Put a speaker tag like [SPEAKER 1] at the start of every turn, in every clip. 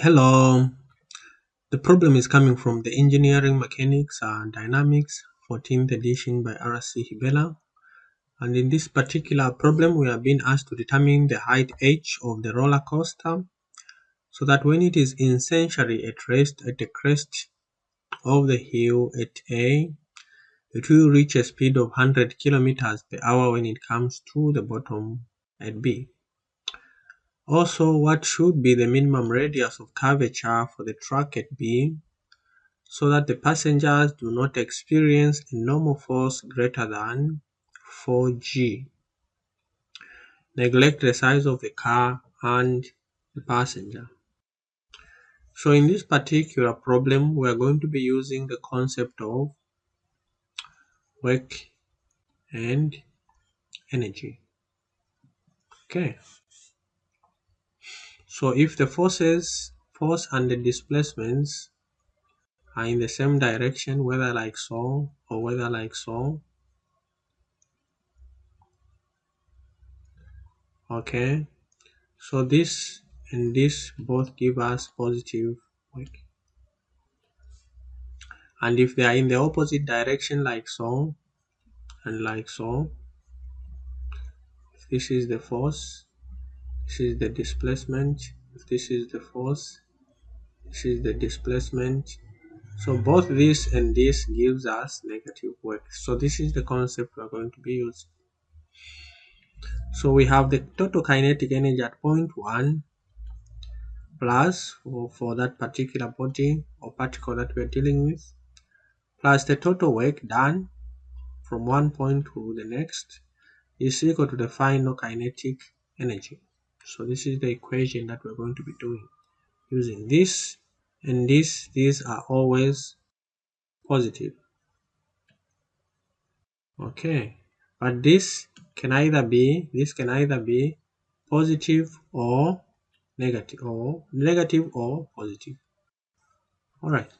[SPEAKER 1] Hello, the problem is coming from the Engineering Mechanics and Dynamics 14th edition by R.C. Hibbeler. And in this particular problem, we are being asked to determine the height h of the roller coaster so that when it is essentially at rest at the crest of the hill at A, it will reach a speed of 100 kilometers per hour when it comes to the bottom at B. Also, what should be the minimum radius of curvature for the track at B so that the passengers do not experience a normal force greater than 4g. Neglect the size of the car and the passenger. So in this particular problem, we are going to be using the concept of work and energy. Okay. So if the force and the displacements are in the same direction, whether like so or whether like so, okay, so this and this both give us positive work. And if they are in the opposite direction like so and like so, if this is the force, this is the displacement, if this is the force, this is the displacement, so both this and this gives us negative work. So this is the concept we are going to be using. So we have the total kinetic energy at point 1 plus for that particular body or particle that we're dealing with, plus the total work done from one point to the next is equal to the final kinetic energy. So this is the equation that we're going to be doing using this and this. These are always positive. Okay, but this can either be positive or negative or positive. All right.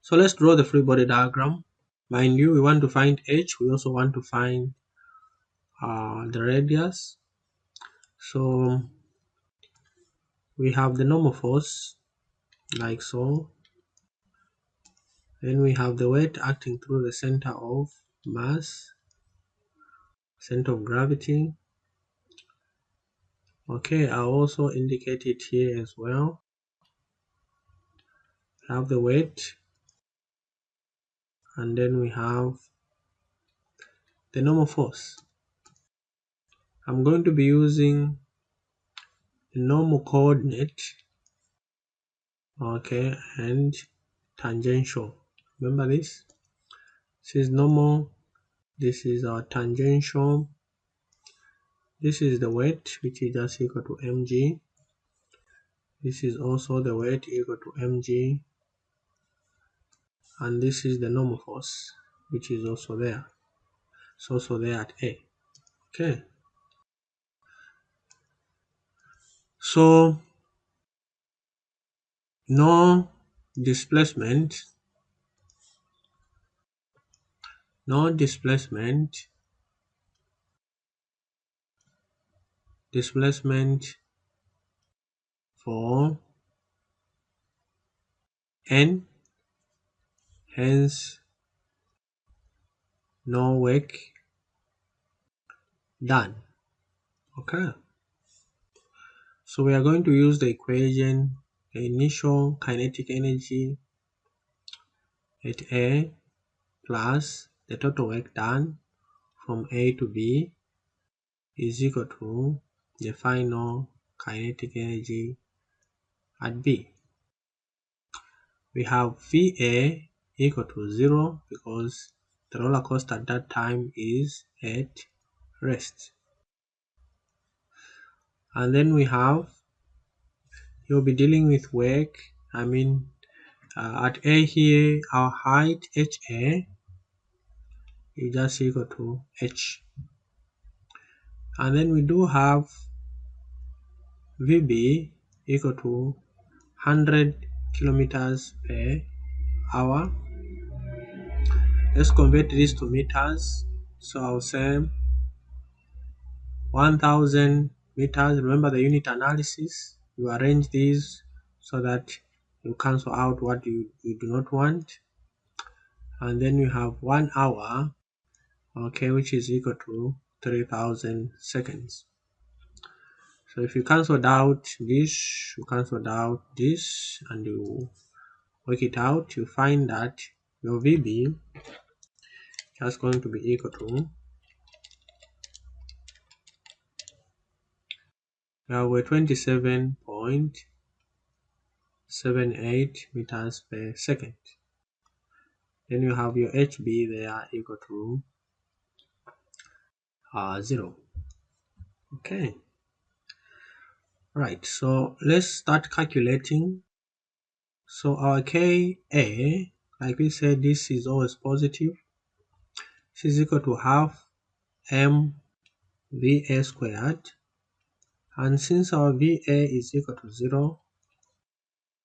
[SPEAKER 1] So let's draw the free body diagram. Mind you, we want to find h. We also want to find the radius. So we have the normal force like so. Then we have the weight acting through the center of mass, center of gravity. Okay, I'll also indicate it here as well. We have the weight, and then we have the normal force. I'm going to be using the normal coordinate, okay, and tangential. Remember this? This is normal, this is our tangential, this is the weight, which is just equal to mg. This is also the weight equal to mg, and this is the normal force, which is also there. It's also there at A. Okay. So no displacement, displacement for n, hence no work done. Okay, so we are going to use the equation, the initial kinetic energy at A plus the total work done from A to B is equal to the final kinetic energy at B. We have VA equal to 0 because the roller coaster at that time is at rest. And then we have, you'll be dealing with work, at A here, our height HA is just equal to H. And then we do have VB equal to 100 kilometers per hour. Let's convert this to meters. So I'll say 1000 meters. Remember the unit analysis. You arrange these so that you cancel out what you do not want. And then you have 1 hour, okay, which is equal to 3000 seconds. So if you cancel out this, you cancel out this, and you work it out, you find that your VB is going to be equal to 27.78 meters per second. Then you have your HB there equal to 0. Okay. Right, so let's start calculating. So our Ka, like we said, this is always positive. This is equal to half mVa squared. And since our Va is equal to 0,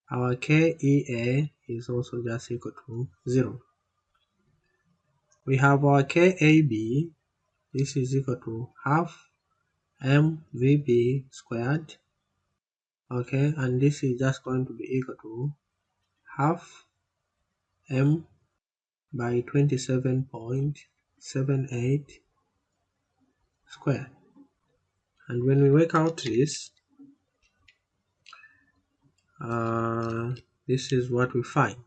[SPEAKER 1] our Kea is also just equal to 0. We have our Kab, this is equal to half mVb squared. Okay, and this is just going to be equal to half m by 27.78 squared. And when we work out this, this is what we find.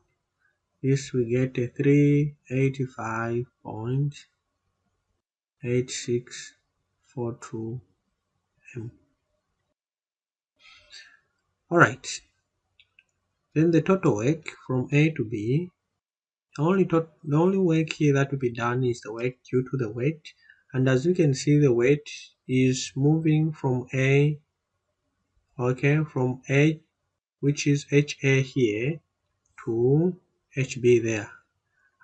[SPEAKER 1] This we get a 385.8642 m. Alright, then the total work from A to B, the only work here that will be done is the work due to the weight. And as you can see, the weight is moving from A, okay, from A, which is HA here, to HB there.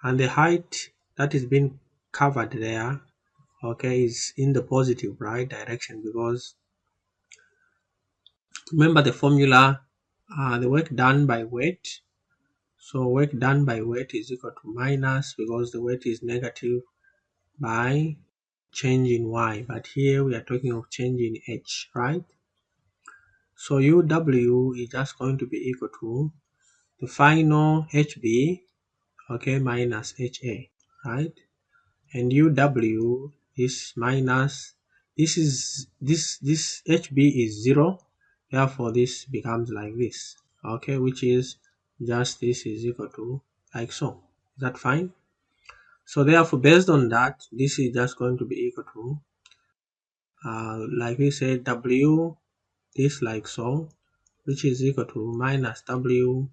[SPEAKER 1] And the height that is being covered there, okay, is in the positive right direction, because remember the formula, the work done by weight. So work done by weight is equal to minus, because the weight is negative, by change in y. But here we are talking of change in h, right? So UW is just going to be equal to the final HB, okay, minus HA, right? And UW is minus, this HB is 0, therefore this becomes like this, okay, which is just this is equal to like so. Is that fine? So therefore, based on that, this is just going to be equal to like we said, W this like so, which is equal to minus W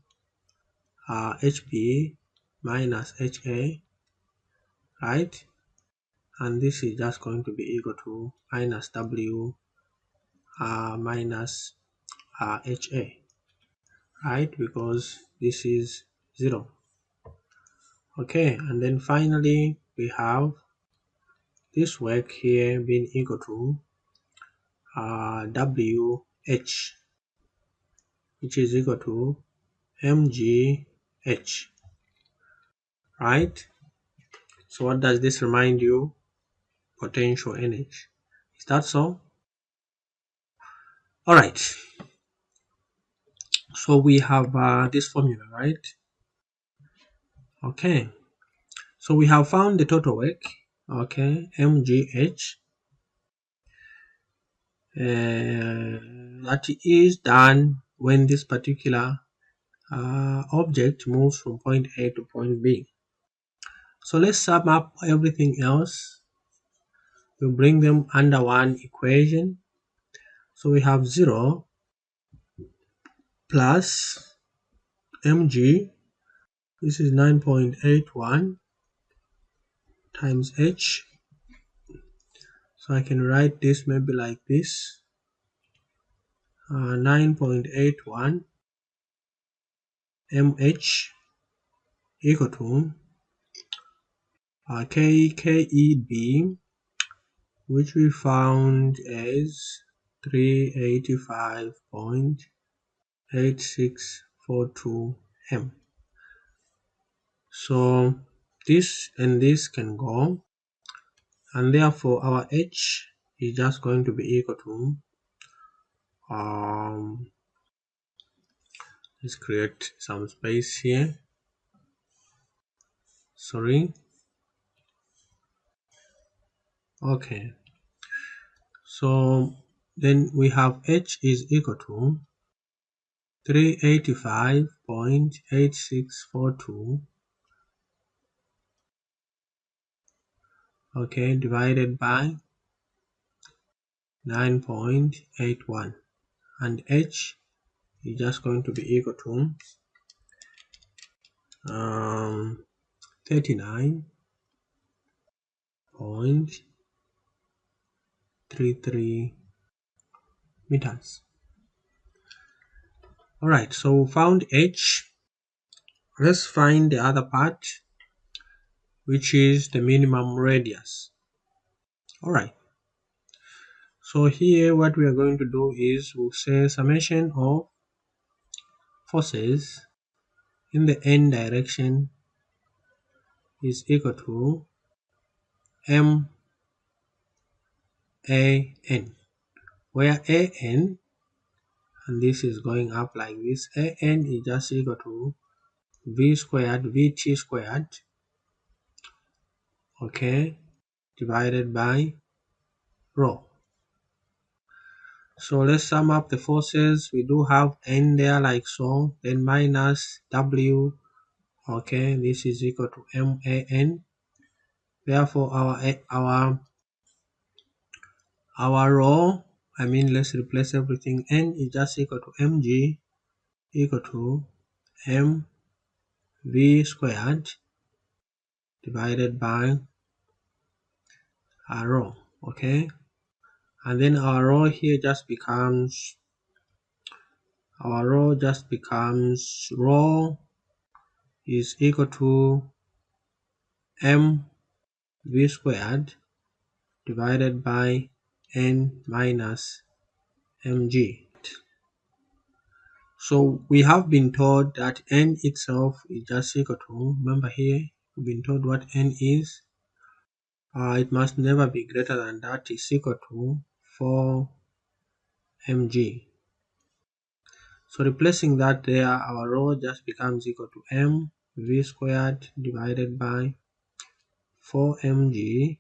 [SPEAKER 1] HB minus HA, right? And this is just going to be equal to minus W minus HA, right? Because this is 0. Okay, and then finally we have this work here being equal to WH, which is equal to mgh, right? So what does this remind you? Potential energy. Is that so? All right. So we have this formula, right? Okay. So we have found the total work. Okay, mgh. That is done when this particular object moves from point A to point B. So let's sum up everything else. We bring them under one equation. So we have 0 plus mg, this is 9.81 times h. So I can write this maybe like this, 9.81 mh equal to KEB, which we found as 385.8642 m. So this and this can go, and therefore our h is just going to be equal to let's create some space here. Sorry. Okay. So then we have h is equal to 385.8642, okay, divided by 9.81, and h is just going to be equal to 39.33 meters. Alright, so we found h. Let's find the other part, which is the minimum radius. Alright, so here what we are going to do is we'll say summation of forces in the n direction is equal to m a n, where a n, and this is going up like this, a n is just equal to v squared vt squared, okay, divided by rho. So let's sum up the forces. We do have n there like so, then minus w, okay, this is equal to man. Therefore our rho, let's replace everything. N is just equal to mg equal to mv squared divided by our rho, okay, and then our rho here just becomes rho is equal to mv squared divided by n minus mg. So we have been told that n itself is just equal to, remember here we've been told what n is, it must never be greater than that, is equal to 4 mg. So replacing that there, our rho just becomes equal to mv squared divided by 4 mg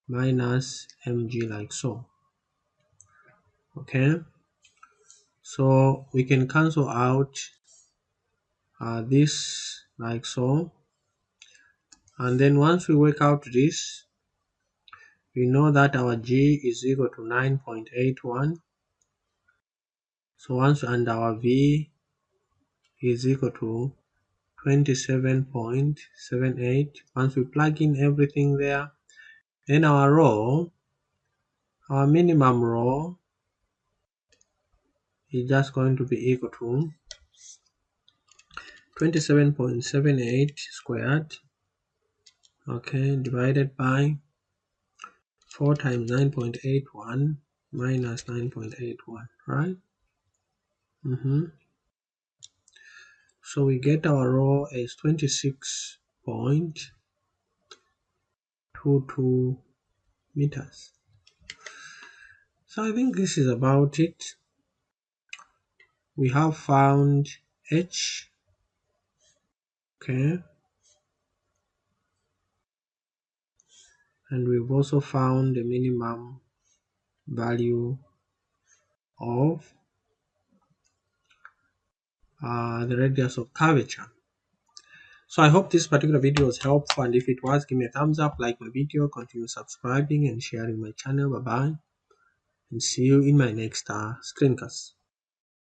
[SPEAKER 1] minus mg, like so, okay. So we can cancel out this like so, and then once we work out this, we know that our g is equal to 9.81. So and our v is equal to 27.78. Once we plug in everything there, then our minimum rho is just going to be equal to 27.78 squared, okay, divided by 4 times 9.81 minus 9.81, right? So we get our rho as 26.22 meters. So I think this is about it. We have found h, okay, and we've also found the minimum value of the radius of curvature. So I hope this particular video was helpful, and if it was, give me a thumbs up, like my video, continue subscribing and sharing my channel. Bye bye, and see you in my next screencast.